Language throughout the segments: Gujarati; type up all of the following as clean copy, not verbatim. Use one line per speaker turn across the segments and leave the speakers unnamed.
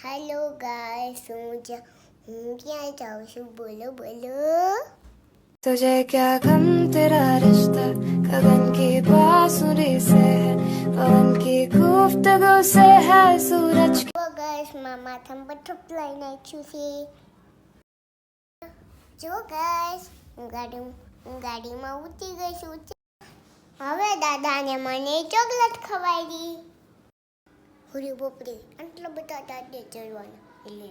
हेलो गाइस हूँ क्या जाऊँ शु बोलो बोलो।
तुझे क्या गम तेरा रिश्ता गगन की बांसुरी से है, पवन की गुफ्तगू से है सूरज की।
गाइस मामा थम बटरफ्लाई नाખ્યું છે। જો ગાइस હું ગાડીમાં ઉતરી ગઈ છું। હવે દાદાને મને ચોકલેટ ખવાડી। હુરી બોપડી આટલા બધા દાદે ચડવાના એટલે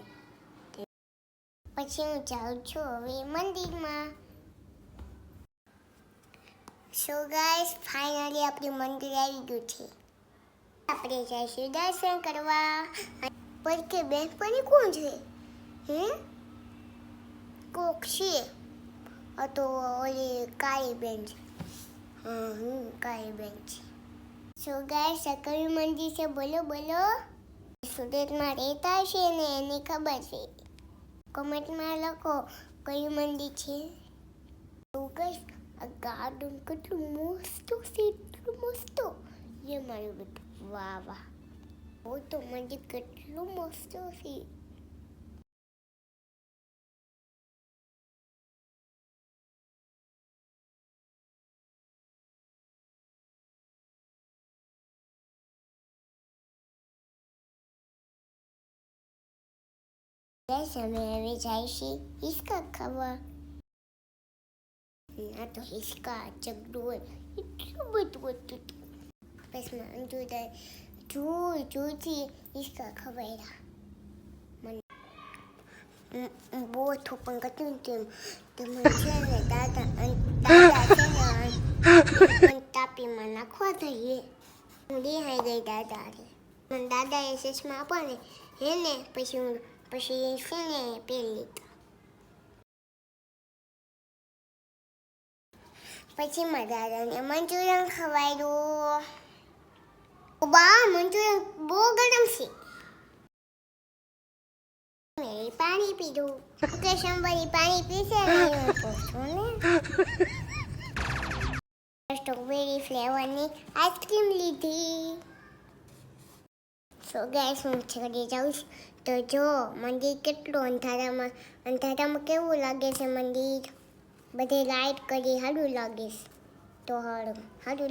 પછી હું જાઉં છું હવે મંદિરમાં। સો ગાइस ફાઇનલી આપણી મંદિર આવી ગયું છે। આપણે જઈશું દર્શન કરવા। પર કે બેનપણી કોણ છે? હે કોક છે આ તો ઓલી કાળી બેન છે। હા કાળી બેન છે। સો ગાइस આ કયું મંદિર છે બોલો બોલો। સુરતમાં રહેતા હશે ને એની ખબર છે। કમેન્ટમાં લખો કયું મંદિર છે। તો ગાइस આ ગાર્ડન કેટલું મસ્ત છે, એટલું મસ્ત। ये મારું બેટું વાહ વાહ वो तो મંદિર કેટલું મસ્ત છે। गाइस हमें હવે જાય છે હિસકા ખાવા। આ તો હિસકા ચગડું હોય એટલું બધું હતું। બસ માં જોઈથી હિસકા ખવાયરા। મને બહુ થોપણ કરતું તે મને છે ને દાદા છે ને મને તાપીમાં નાખવા થઈએ। હું રિહાઈ ગઈ દાદાને। મને દાદાએ ચશ્મા આપવા ને હે ને પછી છે ને પહેરી લીધા। પછી મારા દાદાને મંચુરિયન ખવાડ્યું। બા મંચુરિયન બહુ ગરમ છે। મેં પાણી પીધું કે સંભારી પાણી પીશે ને પૂછું ને। સ્ટ્રોબેરી ફ્લેવરની આઈસ્ક્રીમ લીધી। સો ગાइस હું ઘરે જાઉં છું તો જો મંદિર કેટલું અંધારામાં કેવું લાગે છે મંદિર। બધે લાઈટ કરી સારું લાગે છે તો સારું